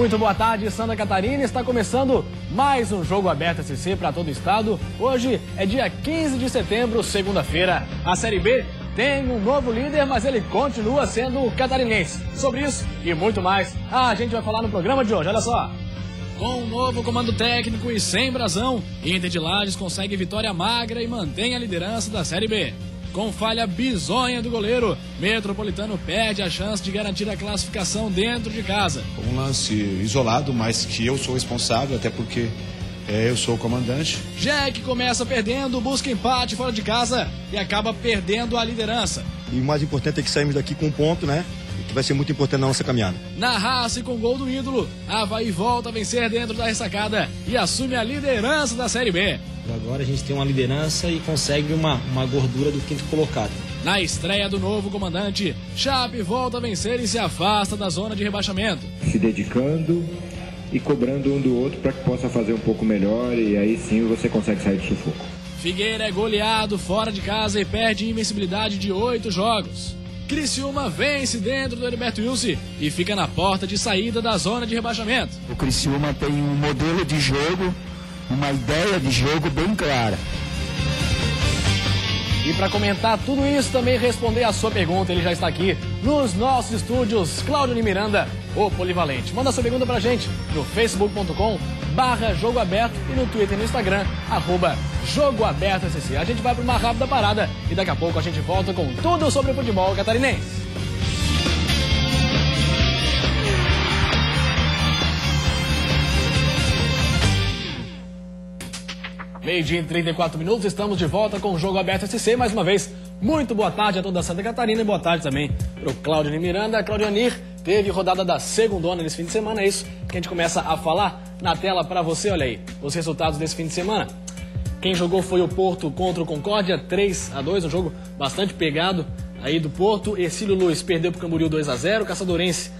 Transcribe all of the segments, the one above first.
Muito boa tarde, Santa Catarina. Está começando mais um Jogo Aberto SC para todo o estado. Hoje é dia 15 de setembro, segunda-feira. A Série B tem um novo líder, mas ele continua sendo o catarinense. Sobre isso e muito mais, a gente vai falar no programa de hoje. Olha só. Com um novo comando técnico e sem brasão, Inter de Lages consegue vitória magra e mantém a liderança da Série B. Com falha bizonha do goleiro, Metropolitano perde a chance de garantir a classificação dentro de casa. Um lance isolado, mas que eu sou responsável, até porque eu sou o comandante. Jack começa perdendo, busca empate fora de casa e acaba perdendo a liderança. E o mais importante é que saímos daqui com um ponto, né? Que vai ser muito importante na nossa caminhada. Na raça e com gol do ídolo, Avaí volta a vencer dentro da ressacada e assume a liderança da Série B. Agora a gente tem uma liderança e consegue uma gordura do quinto colocado. Na estreia do novo comandante, Chape volta a vencer e se afasta da zona de rebaixamento. Se dedicando e cobrando um do outro para que possa fazer um pouco melhor e aí sim você consegue sair do sufoco. Figueira é goleado fora de casa e perde invencibilidade de 8 jogos. Criciúma vence dentro do Heriberto Wilson e fica na porta de saída da zona de rebaixamento. O Criciúma tem um modelo de jogo, uma ideia de jogo bem clara. E para comentar tudo isso, também responder a sua pergunta, ele já está aqui nos nossos estúdios, Cláudio Miranda, o Polivalente. Manda sua pergunta pra gente no facebook.com/Jogo Aberto e no Twitter e no Instagram, @Jogo Aberto SC. A gente vai para uma rápida parada e daqui a pouco a gente volta com tudo sobre o futebol catarinense. Meio-dia em 34 minutos, estamos de volta com o Jogo Aberto SC. Mais uma vez, muito boa tarde a toda Santa Catarina e boa tarde também para o Cláudio Miranda. Claudionir, teve rodada da segundona nesse fim de semana, é isso que a gente começa a falar na tela para você. Olha aí, os resultados desse fim de semana. Quem jogou foi o Porto contra o Concórdia, 3-2, um jogo bastante pegado aí do Porto. Ercílio Luz perdeu para o Camboriú 2-0, Caçadorense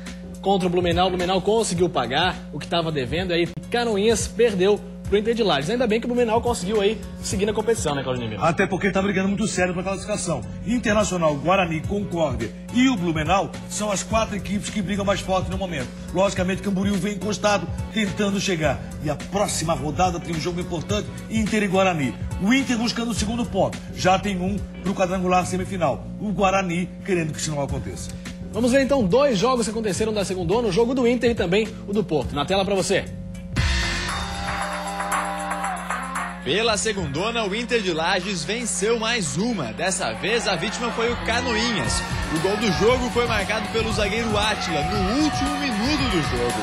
contra o Blumenau conseguiu pagar o que estava devendo, aí Canoinhas perdeu pro Inter de Lages. Ainda bem que o Blumenau conseguiu aí seguir na competição, né, Claudio Nimir? Até porque tá brigando muito sério pra classificação. Internacional, Guarani, Concórdia e o Blumenau são as 4 equipes que brigam mais forte no momento. Logicamente, Camboriú vem encostado, tentando chegar. E a próxima rodada tem um jogo importante, Inter e Guarani. O Inter buscando o segundo ponto. Já tem um pro quadrangular semifinal. O Guarani querendo que isso não aconteça. Vamos ver então 2 jogos que aconteceram da segundona, o jogo do Inter e também o do Porto. Na tela pra você. Pela segundona, o Inter de Lages venceu mais uma. Dessa vez, a vítima foi o Canoinhas. O gol do jogo foi marcado pelo zagueiro Átila no último minuto do jogo.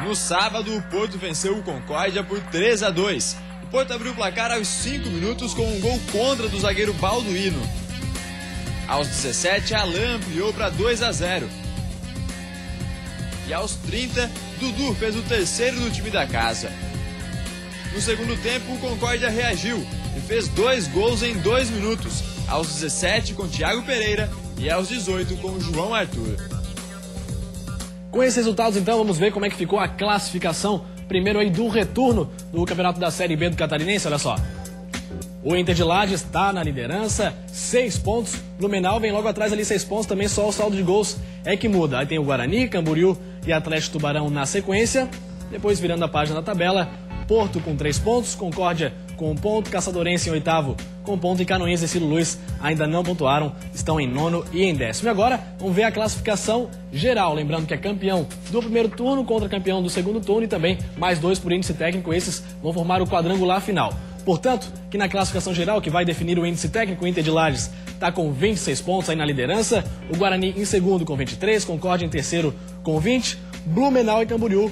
No sábado, o Porto venceu o Concórdia por 3-2. O Porto abriu o placar aos 5 minutos com um gol contra do zagueiro Balduino. Aos 17, Alain ampliou para 2-0. E aos 30, Dudu fez o terceiro do time da casa. No segundo tempo, o Concórdia reagiu e fez 2 gols em 2 minutos. Aos 17, com Thiago Pereira e aos 18, com João Arthur. Com esses resultados, então, vamos ver como é que ficou a classificação. Primeiro aí do retorno do Campeonato da Série B do Catarinense, olha só. O Inter de Lages está na liderança, 6 pontos. Blumenau vem logo atrás ali, 6 pontos. Também só o saldo de gols é que muda. Aí tem o Guarani, Camboriú e Atlético Tubarão na sequência. Depois, virando a página da tabela, Porto com 3 pontos, Concórdia com 1 ponto, Caçadorense em 8º com 1 ponto e Canoinhas e Ercílio Luz ainda não pontuaram, estão em 9º e em 10º. E agora, vamos ver a classificação geral. Lembrando que é campeão do primeiro turno contra campeão do segundo turno e também mais 2 por índice técnico. Esses vão formar o quadrangular final. Portanto, que na classificação geral, que vai definir o índice técnico, o Inter de Lages está com 26 pontos aí na liderança, o Guarani em segundo com 23, Concórdia em terceiro com 20, Blumenau e Camboriú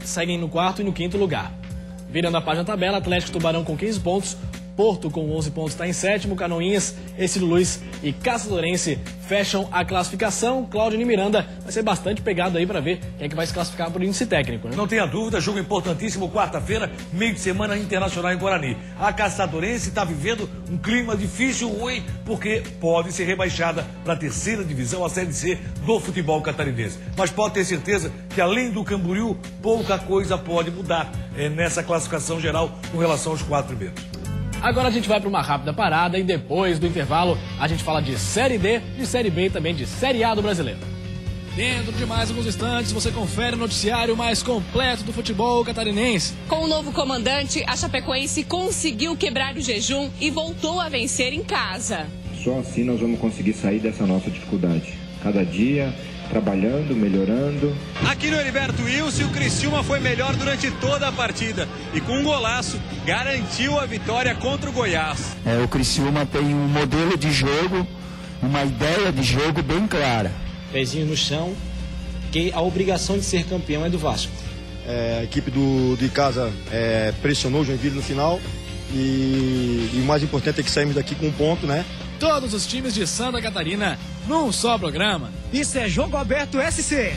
seguem no 4º e no 5º lugar. Virando a página da tabela, Atlético Tubarão com 15 pontos, Porto com 11 pontos está em 7º, Canoinhas, Ercílio Luz e Caçadorense fecham a classificação. Cláudio Miranda vai ser bastante pegado aí para ver quem é que vai se classificar por índice técnico, né? Não tenha dúvida, jogo importantíssimo, quarta-feira, meio de semana Internacional em Guarani. A Caçadorense está vivendo um clima difícil, ruim, porque pode ser rebaixada para a 3ª divisão, a Série C do futebol catarinense. Mas pode ter certeza que além do Camboriú, pouca coisa pode mudar nessa classificação geral com relação aos 4 primeiros. Agora a gente vai para uma rápida parada e depois do intervalo a gente fala de Série D, de Série B e também de Série A do Brasileiro. Dentro de mais alguns instantes você confere o noticiário mais completo do futebol catarinense. Com o novo comandante, a Chapecoense conseguiu quebrar o jejum e voltou a vencer em casa. Só assim nós vamos conseguir sair dessa nossa dificuldade. Cada dia, trabalhando, melhorando. Aqui no Heriberto Wilson, o Criciúma foi melhor durante toda a partida e com um golaço garantiu a vitória contra o Goiás. O Criciúma tem um modelo de jogo, uma ideia de jogo bem clara. Pezinho no chão, que a obrigação de ser campeão é do Vasco. A equipe de casa pressionou o Joinville no final e o mais importante é que saímos daqui com um ponto, né? Todos os times de Santa Catarina num só programa. Isso é Jogo Aberto SC.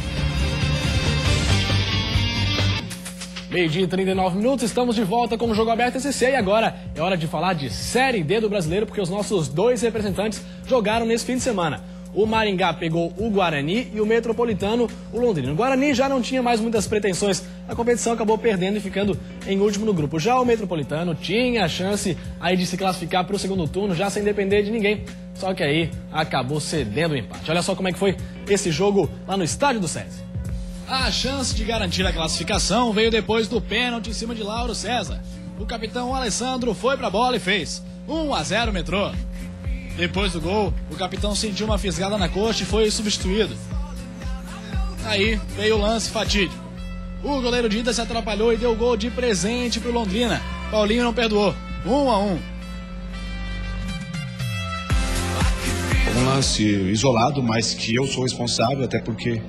Meio-dia e 39 minutos, estamos de volta com o Jogo Aberto SC e agora é hora de falar de Série D do Brasileiro, porque os nossos dois representantes jogaram nesse fim de semana. O Maringá pegou o Guarani e o Metropolitano o Londrina. O Guarani já não tinha mais muitas pretensões. A competição acabou perdendo e ficando em último no grupo. Já o Metropolitano tinha a chance aí de se classificar para o segundo turno, já sem depender de ninguém. Só que aí acabou cedendo o empate. Olha só como é que foi esse jogo lá no estádio do SESI. A chance de garantir a classificação veio depois do pênalti em cima de Lauro César. O capitão Alessandro foi para a bola e fez 1-0 Metrô. Depois do gol, o capitão sentiu uma fisgada na coxa e foi substituído. Aí veio o lance fatídico. O goleiro Dida se atrapalhou e deu gol de presente para o Londrina. Paulinho não perdoou. 1-1. Um lance isolado, mas que eu sou responsável, até porque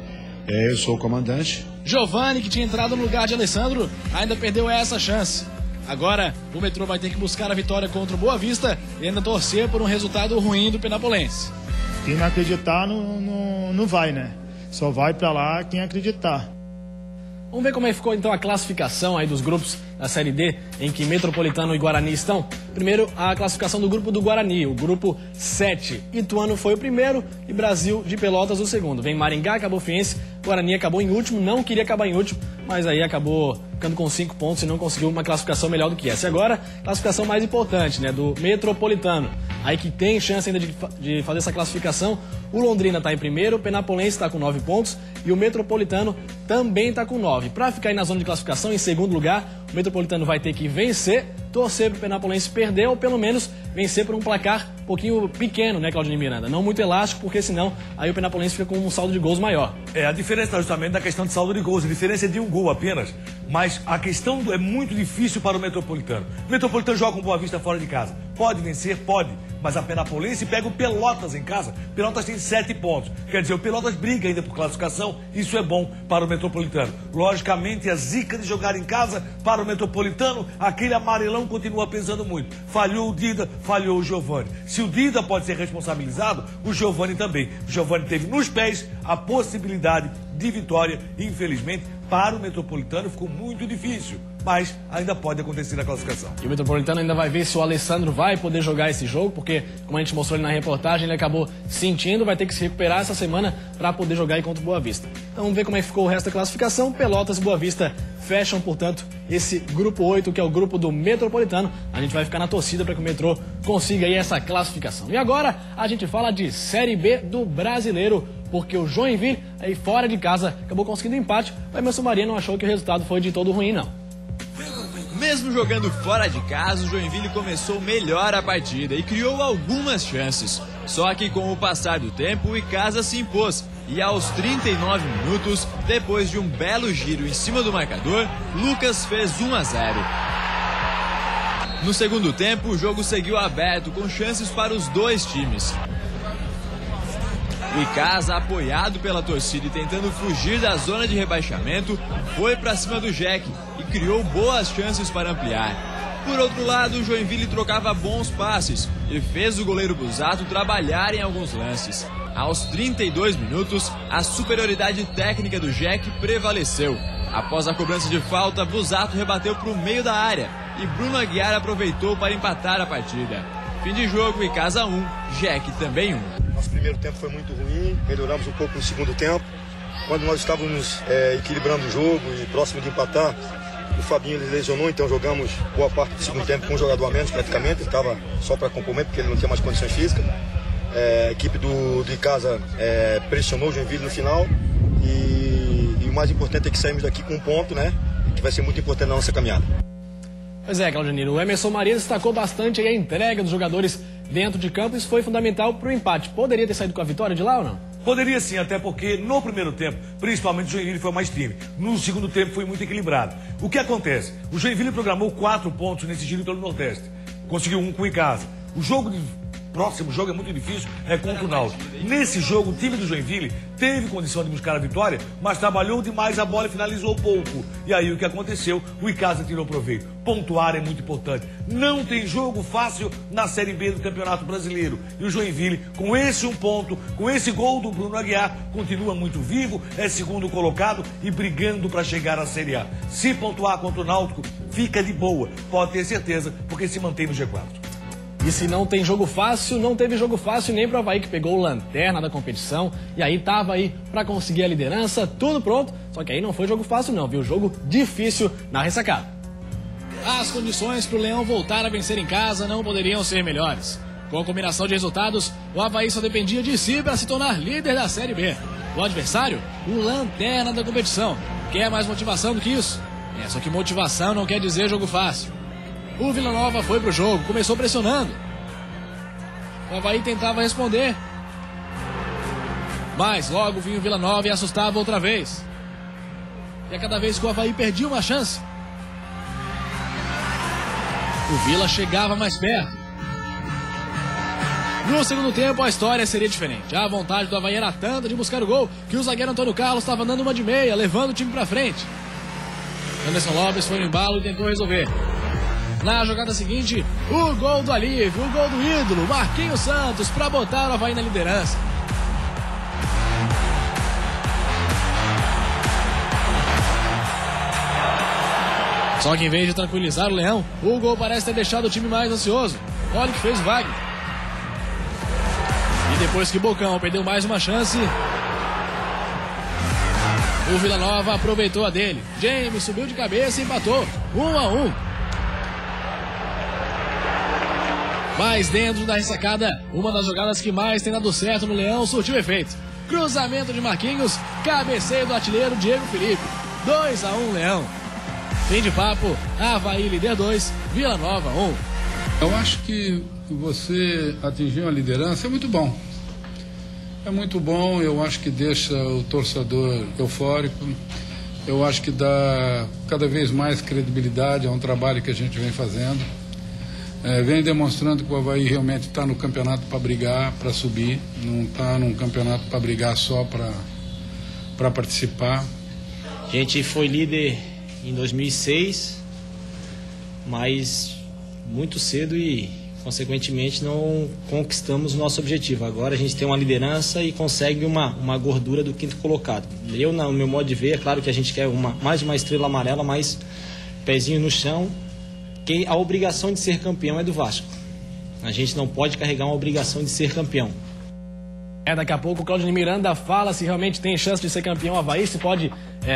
eu sou o comandante. Giovani, que tinha entrado no lugar de Alessandro, ainda perdeu essa chance. Agora, o Metrô vai ter que buscar a vitória contra o Boa Vista e ainda torcer por um resultado ruim do Penapolense. Quem não acreditar não vai, né? Só vai pra lá quem acreditar. Vamos ver como é que ficou então a classificação aí dos grupos da Série D, em que Metropolitano e Guarani estão. Primeiro, a classificação do grupo do Guarani, o grupo 7. Ituano foi o primeiro e Brasil de Pelotas o segundo. Vem Maringá, Cabo Friense, Guarani acabou em último, não queria acabar em último, mas aí acabou ficando com 5 pontos e não conseguiu uma classificação melhor do que essa. E agora, classificação mais importante, né, do Metropolitano. Aí que tem chance ainda de fazer essa classificação. O Londrina está em primeiro, o Penapolense está com 9 pontos e o Metropolitano também está com 9. Para ficar aí na zona de classificação, em segundo lugar, o Metropolitano vai ter que vencer, torcer para o Penapolense perder ou pelo menos vencer por um placar um pouquinho pequeno, né, Claudinei Miranda? Não muito elástico, porque senão aí o Penapolense fica com um saldo de gols maior. A diferença está justamente na questão de saldo de gols. A diferença é de um gol apenas, mas a questão é muito difícil para o Metropolitano. O Metropolitano joga com Boa Vista fora de casa. Pode vencer? Pode. Mas a Penapolense pega o Pelotas em casa. Pelotas tem 7 pontos. Quer dizer, o Pelotas briga ainda por classificação. Isso é bom para o Metropolitano. Logicamente, a zica de jogar em casa para o Metropolitano, aquele amarelão continua pesando muito. Falhou o Dida, falhou o Giovani. Se o Dida pode ser responsabilizado, o Giovani também. O Giovani teve nos pés a possibilidade de vitória. Infelizmente, para o Metropolitano ficou muito difícil. Mas ainda pode acontecer na classificação. E o Metropolitano ainda vai ver se o Alessandro vai poder jogar esse jogo, porque, como a gente mostrou ali na reportagem, ele acabou sentindo, vai ter que se recuperar essa semana para poder jogar aí contra o Boa Vista. Então vamos ver como é que ficou o resto da classificação. Pelotas e Boa Vista fecham, portanto, esse grupo 8, que é o grupo do Metropolitano. A gente vai ficar na torcida para que o Metrô consiga aí essa classificação. E agora a gente fala de Série B do Brasileiro, porque o Joinville, aí fora de casa, acabou conseguindo empate. O Emerson Maria não achou que o resultado foi de todo ruim, não. Mesmo jogando fora de casa, o Joinville começou melhor a partida e criou algumas chances. Só que com o passar do tempo, o Icasa se impôs. E aos 39 minutos, depois de um belo giro em cima do marcador, Lucas fez 1-0. No segundo tempo, o jogo seguiu aberto, com chances para os dois times. O Icasa, apoiado pela torcida e tentando fugir da zona de rebaixamento, foi para cima do Jack e criou boas chances para ampliar. Por outro lado, o Joinville trocava bons passes e fez o goleiro Busato trabalhar em alguns lances. Aos 32 minutos, a superioridade técnica do Jack prevaleceu. Após a cobrança de falta, Busato rebateu para o meio da área e Bruno Aguiar aproveitou para empatar a partida. Fim de jogo, Icasa 1, Jack também 1. Nosso primeiro tempo foi muito ruim, melhoramos um pouco no segundo tempo. Quando nós estávamos equilibrando o jogo e próximo de empatar, O Fabinho ele lesionou, então jogamos boa parte do segundo tempo com um jogador a menos praticamente. Ele estava só para compor, porque ele não tinha mais condições físicas. A equipe de casa pressionou o Joinville no final. E o mais importante é que saímos daqui com um ponto, né? Que vai ser muito importante na nossa caminhada. Pois é, Claudioniro, o Emerson Maria destacou bastante aí a entrega dos jogadores dentro de campo. Isso foi fundamental para o empate. Poderia ter saído com a vitória de lá ou não? Poderia sim, até porque no primeiro tempo, principalmente o Joinville foi mais time. No segundo tempo foi muito equilibrado. O que acontece? O Joinville programou 4 pontos nesse giro pelo Nordeste. Conseguiu 1 com o Icasa. Próximo jogo é muito difícil, é contra o Náutico. Nesse jogo, o time do Joinville teve condição de buscar a vitória, mas trabalhou demais a bola e finalizou pouco. E aí o que aconteceu? O Icasa tirou proveito. Pontuar é muito importante. Não tem jogo fácil na Série B do Campeonato Brasileiro. E o Joinville, com esse 1 ponto, com esse gol do Bruno Aguiar, continua muito vivo, é segundo colocado e brigando para chegar à Série A. Se pontuar contra o Náutico, fica de boa. Pode ter certeza, porque se mantém no G4. E se não tem jogo fácil, não teve jogo fácil nem para o Avaí, que pegou o lanterna da competição. E aí tava aí para conseguir a liderança, tudo pronto. Só que aí não foi jogo fácil não, viu? Jogo difícil na ressacada. As condições para o Leão voltar a vencer em casa não poderiam ser melhores. Com a combinação de resultados, o Avaí só dependia de si para se tornar líder da Série B. O adversário, o lanterna da competição. Quer mais motivação do que isso? Só que motivação não quer dizer jogo fácil. O Vila Nova foi pro jogo, começou pressionando. O Avaí tentava responder. Mas logo vinha o Vila Nova e assustava outra vez. E a cada vez que o Avaí perdia uma chance, o Vila chegava mais perto. No segundo tempo a história seria diferente. A vontade do Avaí era tanta de buscar o gol que o zagueiro Antônio Carlos estava dando uma de meia, levando o time pra frente. Anderson Lopes foi no embalo e tentou resolver. Na jogada seguinte, o gol do alívio, o gol do ídolo, Marquinhos Santos, para botar o Avaí na liderança. Só que em vez de tranquilizar o Leão, o gol parece ter deixado o time mais ansioso. Olha o que fez o Wagner. E depois que Bocão perdeu mais uma chance, o Vila Nova aproveitou a dele. James subiu de cabeça e empatou, 1-1. Mas dentro da ressacada, uma das jogadas que mais tem dado certo no Leão surtiu efeito. Cruzamento de Marquinhos, cabeceio do artilheiro Diego Felipe. 2-1 Leão. Fim de papo, Avaí líder 2, Vila Nova 1. Eu acho que você atingir uma liderança é muito bom. É muito bom, eu acho que deixa o torcedor eufórico. Eu acho que dá cada vez mais credibilidade a um trabalho que a gente vem fazendo. Vem demonstrando que o Avaí realmente está no campeonato para brigar, para subir, não está num campeonato para brigar só para participar. A gente foi líder em 2006, mas muito cedo e, consequentemente, não conquistamos o nosso objetivo. Agora a gente tem uma liderança e consegue uma gordura do quinto colocado. Eu, no meu modo de ver, é claro que a gente quer mais uma estrela amarela, mas pezinho no chão. Que a obrigação de ser campeão é do Vasco. A gente não pode carregar uma obrigação de ser campeão. Daqui a pouco o Claudioniro Miranda fala se realmente tem chance de ser campeão o Avaí, se pode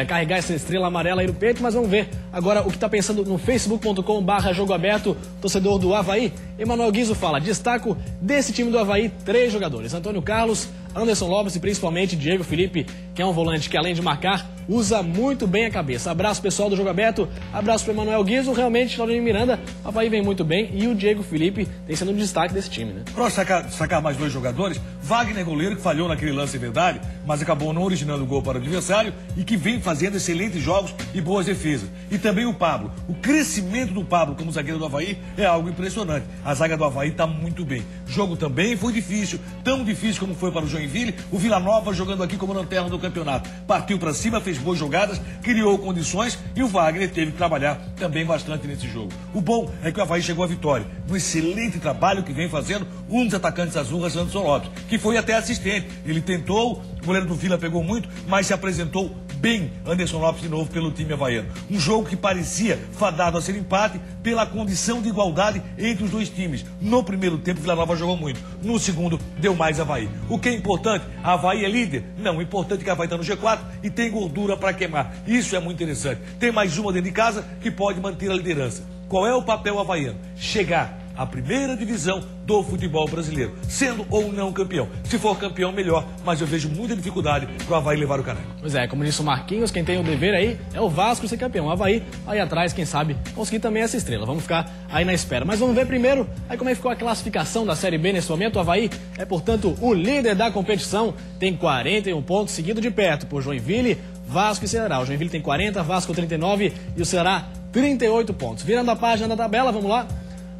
carregar essa estrela amarela aí no peito, mas vamos ver agora o que está pensando no facebook.com/jogo aberto, torcedor do Avaí. Emanuel Guizo fala: destaco desse time do Avaí 3 jogadores, Antônio Carlos, Anderson Lopes e principalmente Diego Felipe, que é um volante que além de marcar, usa muito bem a cabeça. Abraço pessoal do Jogo Aberto, abraço para Emanuel Guizo, realmente Claudioniro Miranda, o Avaí vem muito bem e o Diego Felipe tem sendo um destaque desse time, né? Para sacar mais 2 jogadores, Wagner goleiro que falhou naquele lance verdade, mas acabou não originando o gol para o adversário e que vem fazendo excelentes jogos e boas defesas. E também o Pablo. O crescimento do Pablo como zagueiro do Avaí é algo impressionante. A zaga do Avaí está muito bem. O jogo também foi difícil, tão difícil como foi para o Joinville. O Vila Nova jogando aqui como lanterna do campeonato. Partiu para cima, fez boas jogadas, criou condições e o Wagner teve que trabalhar também bastante nesse jogo. O bom é que o Avaí chegou à vitória. Um excelente trabalho que vem fazendo um dos atacantes azurras, Anderson Lopes, que foi até assistente. Ele tentou, o goleiro do Vila pegou muito, mas se apresentou bem Anderson Lopes de novo pelo time havaiano. Um jogo que parecia fadado a ser empate pela condição de igualdade entre os dois times. No primeiro tempo, Vila Nova jogou muito. No segundo, deu mais Avaí. O que é importante? A Avaí é líder? Não, o importante é que a Avaí está no G4 e tem gordura para queimar. Isso é muito interessante. Tem mais uma dentro de casa que pode manter a liderança. Qual é o papel havaiano? Chegar à primeira divisão do futebol brasileiro, sendo ou não campeão. Se for campeão, melhor, mas eu vejo muita dificuldade para o Avaí levar o caneco. Pois é, como disse o Marquinhos, quem tem o dever aí é o Vasco ser campeão. O Avaí, aí atrás, quem sabe, conseguir também essa estrela. Vamos ficar aí na espera. Mas vamos ver primeiro aí como é que ficou a classificação da Série B nesse momento. O Avaí é, portanto, o líder da competição, tem 41 pontos, seguido de perto por Joinville, Vasco e Ceará. O Joinville tem 40, Vasco 39 e o Ceará 38 pontos. Virando a página da tabela, vamos lá.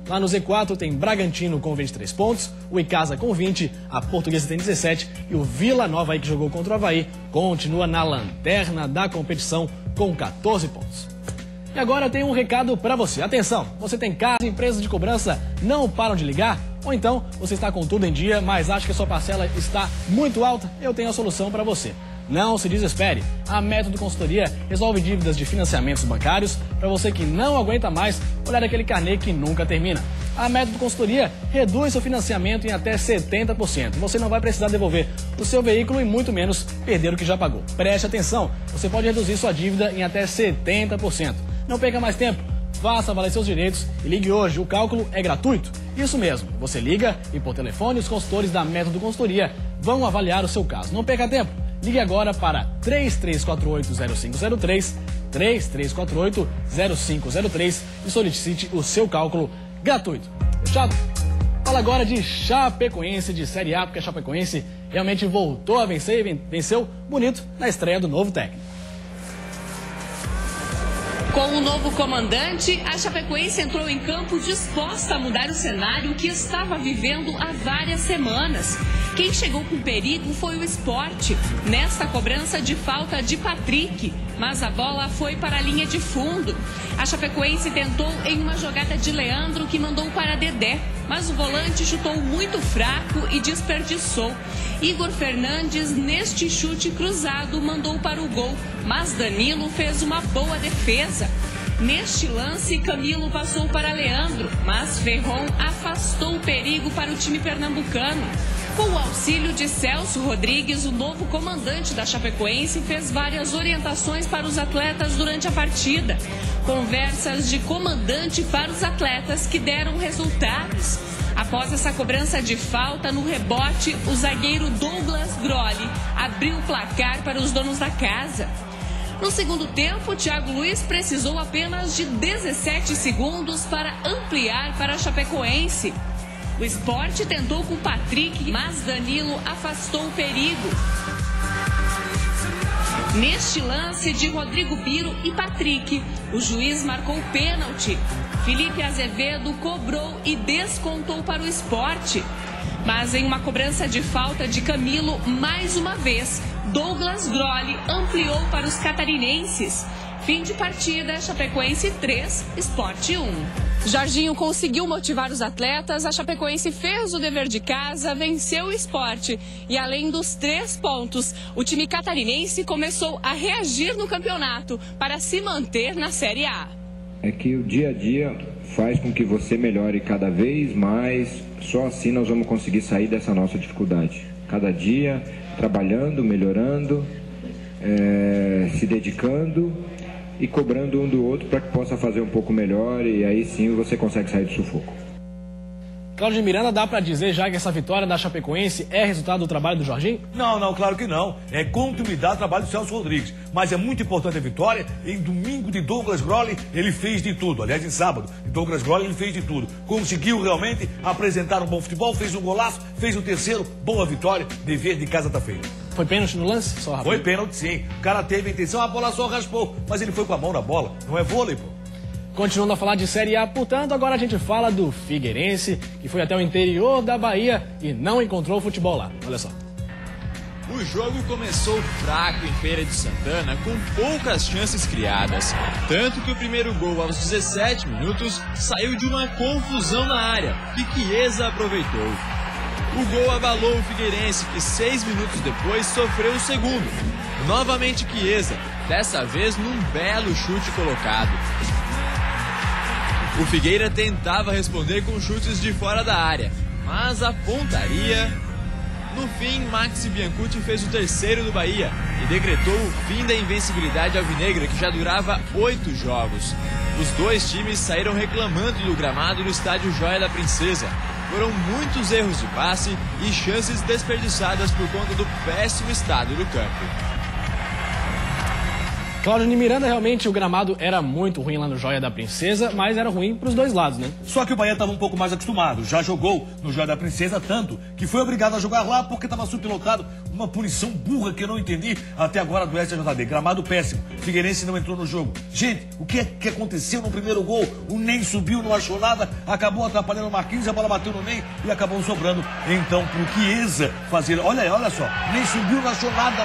Lá no Z4 tem Bragantino com 23 pontos, o Icasa com 20, a Portuguesa tem 17 e o Vila Nova aí que jogou contra o Avaí continua na lanterna da competição com 14 pontos. E agora eu tenho um recado para você. Atenção, você tem casa, empresas de cobrança não param de ligar? Ou então você está com tudo em dia, mas acha que a sua parcela está muito alta? Eu tenho a solução para você. Não se desespere. A Método Consultoria resolve dívidas de financiamentos bancários para você que não aguenta mais olhar aquele carnê que nunca termina. A Método Consultoria reduz seu financiamento em até 70%. Você não vai precisar devolver o seu veículo e muito menos perder o que já pagou. Preste atenção, você pode reduzir sua dívida em até 70%. Não perca mais tempo. Faça valer seus direitos e ligue hoje. O cálculo é gratuito. Isso mesmo, você liga e por telefone os consultores da Método Consultoria vão avaliar o seu caso. Não perca tempo. Ligue agora para 3348-0503, 3348-0503 e solicite o seu cálculo gratuito. Fechado? Fala agora de Chapecoense, de Série A, porque a Chapecoense realmente voltou a vencer e venceu bonito na estreia do novo técnico. Com o novo comandante, a Chapecoense entrou em campo disposta a mudar o cenário que estava vivendo há várias semanas. Quem chegou com perigo foi o Sport, nesta cobrança de falta de Patrick, mas a bola foi para a linha de fundo. A Chapecoense tentou em uma jogada de Leandro que mandou para Dedé, mas o volante chutou muito fraco e desperdiçou. Igor Fernandes, neste chute cruzado, mandou para o gol, mas Danilo fez uma boa defesa. Neste lance, Camilo passou para Leandro, mas Ferron afastou o perigo para o time pernambucano. Com o auxílio de Celso Rodrigues, o novo comandante da Chapecoense fez várias orientações para os atletas durante a partida. Conversas de comandante para os atletas que deram resultados. Após essa cobrança de falta no rebote, o zagueiro Douglas Grolli abriu o placar para os donos da casa. No segundo tempo, Thiago Luiz precisou apenas de 17 segundos para ampliar para a Chapecoense. O Sport tentou com Patrick, mas Danilo afastou o perigo. Neste lance de Rodrigo Biro e Patrick, o juiz marcou o pênalti. Felipe Azevedo cobrou e descontou para o Sport. Mas em uma cobrança de falta de Camilo, mais uma vez, Douglas Grolli ampliou para os catarinenses. Fim de partida, Chapecoense 3, Sport 1. Jorginho conseguiu motivar os atletas, a Chapecoense fez o dever de casa, venceu o Sport. E além dos 3 pontos, o time catarinense começou a reagir no campeonato para se manter na Série A. É que o dia a dia faz com que você melhore cada vez mais, só assim nós vamos conseguir sair dessa nossa dificuldade. Cada dia, trabalhando, melhorando, se dedicando e cobrando um do outro para que possa fazer um pouco melhor e aí sim você consegue sair do sufoco. Cláudio de Miranda, dá para dizer já que essa vitória da Chapecoense é resultado do trabalho do Jorginho? Não, claro que não. É continuidade do trabalho do Celso Rodrigues. Mas é muito importante a vitória. Em domingo de Douglas Grolli, ele fez de tudo. Aliás, em sábado, de Douglas Grolli, ele fez de tudo. Conseguiu realmente apresentar um bom futebol, fez um golaço, fez o terceiro, boa vitória, dever de casa tá feito. Foi pênalti no lance? Só foi pênalti, sim. O cara teve a intenção, a bola só raspou, mas ele foi com a mão na bola. Não é vôlei, pô. Continuando a falar de Série A, portanto, agora a gente fala do Figueirense, que foi até o interior da Bahia e não encontrou futebol lá. Olha só. O jogo começou fraco em Feira de Santana, com poucas chances criadas. Tanto que o primeiro gol aos 17 minutos saiu de uma confusão na área, que Chiesa aproveitou. O gol abalou o Figueirense, que 6 minutos depois sofreu o segundo. Novamente Chiesa, dessa vez num belo chute colocado. O Figueira tentava responder com chutes de fora da área, mas a pontaria... No fim, Maxi Biancucci fez o terceiro do Bahia e decretou o fim da invencibilidade alvinegra, que já durava 8 jogos. Os dois times saíram reclamando do gramado no estádio Joia da Princesa. Foram muitos erros de passe e chances desperdiçadas por conta do péssimo estado do campo. Claudionir Miranda, realmente o gramado era muito ruim lá no Joia da Princesa, mas era ruim para os dois lados, né? Só que o Bahia estava um pouco mais acostumado, já jogou no Joia da Princesa tanto que foi obrigado a jogar lá porque estava subpilotado. Uma punição burra que eu não entendi até agora do SJD. Gramado péssimo, Figueirense não entrou no jogo. Gente, o que é que aconteceu no primeiro gol? O Ney subiu, não achou nada, acabou atrapalhando o Marquinhos, a bola bateu no Ney e acabou sobrando então pro Chiesa fazer. Olha só, Ney subiu, não achou nada,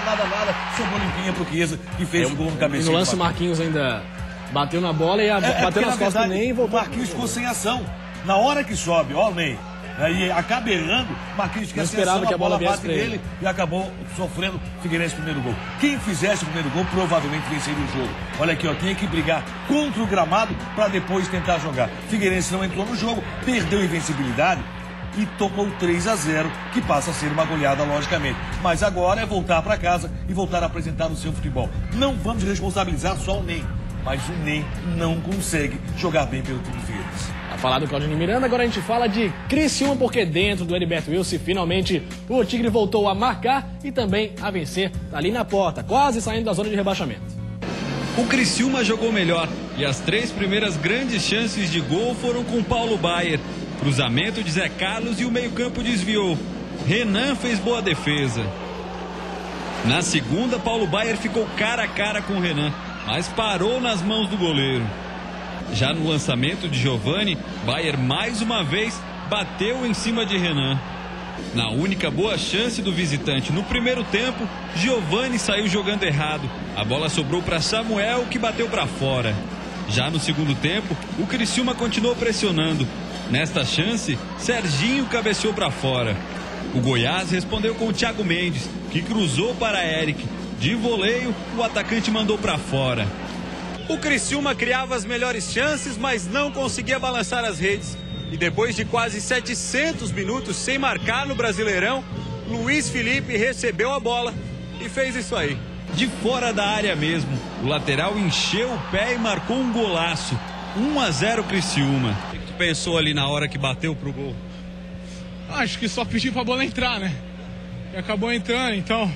sobrou limpinha pro Chiesa que fez o gol no cabecinho. E no lance o Marquinhos ainda bateu na bola e bateu nas costas do Ney e voltou. O Marquinhos ficou sem ação. Na hora que sobe, ó o Ney, aí acaba errando, Marquinhos fica sem ação, a bola bate nele e acabou sofrendo Figueirense primeiro gol. Quem fizesse o primeiro gol provavelmente venceria o jogo. Olha aqui, ó, tinha que brigar contra o gramado para depois tentar jogar. Figueirense não entrou no jogo, perdeu a invencibilidade e tomou 3-0, que passa a ser uma goleada, logicamente. Mas agora é voltar para casa e voltar a apresentar o seu futebol. Não vamos responsabilizar só o Ney, mas o Ney não consegue jogar bem pelo time do Figueirense. A falar do Claudionir Miranda, agora a gente fala de Criciúma, porque dentro do Heriberto Wilson, finalmente o Tigre voltou a marcar e também a vencer. Tá ali na porta, quase saindo da zona de rebaixamento. O Criciúma jogou melhor e as 3 primeiras grandes chances de gol foram com Paulo Baier. Cruzamento de Zé Carlos e o meio-campo desviou. Renan fez boa defesa. Na segunda, Paulo Baier ficou cara a cara com o Renan, mas parou nas mãos do goleiro. Já no lançamento de Giovani, Baier mais uma vez bateu em cima de Renan. Na única boa chance do visitante no primeiro tempo, Giovani saiu jogando errado. A bola sobrou para Samuel, que bateu para fora. Já no segundo tempo, o Criciúma continuou pressionando. Nesta chance, Serginho cabeceou para fora. O Goiás respondeu com o Thiago Mendes, que cruzou para Eric. De voleio, o atacante mandou para fora. O Criciúma criava as melhores chances, mas não conseguia balançar as redes. E depois de quase 700 minutos sem marcar no Brasileirão, Luiz Felipe recebeu a bola e fez isso aí. De fora da área mesmo, o lateral encheu o pé e marcou um golaço. 1-0 Criciúma. O que tu pensou ali na hora que bateu pro gol? Acho que só pedi pra bola entrar, né? E acabou entrando, então...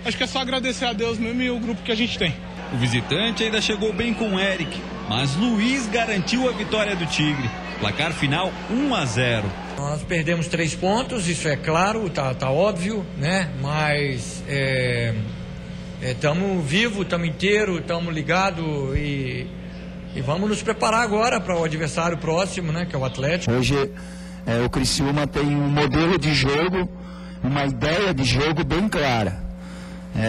Acho que é só agradecer a Deus mesmo e o grupo que a gente tem. O visitante ainda chegou bem com o Eric, mas Luiz garantiu a vitória do Tigre. Placar final 1-0. Nós perdemos 3 pontos, isso é claro, tá óbvio, né? Mas estamos vivos, estamos inteiros, estamos ligados e vamos nos preparar agora para o adversário próximo, né? Que é o Atlético. Hoje o Criciúma tem um modelo de jogo, uma ideia de jogo bem clara.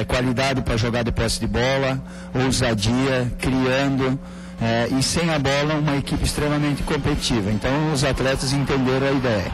Qualidade para jogar de posse de bola, ousadia, criando e sem a bola uma equipe extremamente competitiva. Então os atletas entenderam a ideia.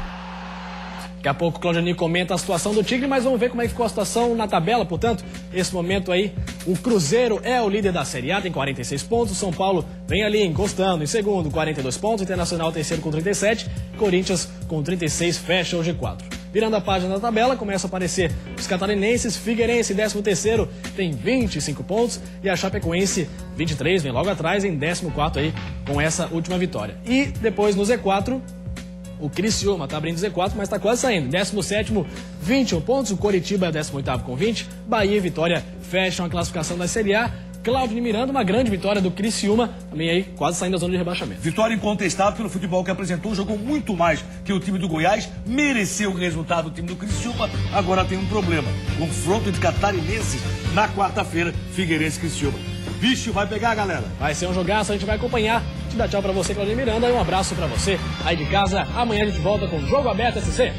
Daqui a pouco o Claudionir comenta a situação do Tigre, mas vamos ver como é que ficou a situação na tabela. Portanto, nesse momento aí, o Cruzeiro é o líder da Série A, tem 46 pontos. O São Paulo vem ali encostando em segundo, 42 pontos. Internacional terceiro com 37. Corinthians com 36 fecha o G4. Virando a página da tabela, começa a aparecer os catarinenses. Figueirense, 13º, tem 25 pontos. E a Chapecoense, 23, vem logo atrás em 14º aí, com essa última vitória. E depois no Z4, o Criciúma está abrindo Z4, mas está quase saindo. 17º, 21 pontos. O Coritiba é 18º com 20. Bahia e Vitória fecham a classificação da Série A. Claudionir Miranda, uma grande vitória do Criciúma, também aí quase saindo da zona de rebaixamento. Vitória incontestável pelo futebol que apresentou, jogou muito mais que o time do Goiás, mereceu o resultado do time do Criciúma, agora tem um problema, confronto de catarinenses na quarta-feira, Figueirense e Criciúma. Bicho, vai pegar, galera. Vai ser um jogaço, a gente vai acompanhar. Te dá tchau pra você, Claudionir Miranda, e um abraço pra você aí de casa. Amanhã a gente volta com o Jogo Aberto SC.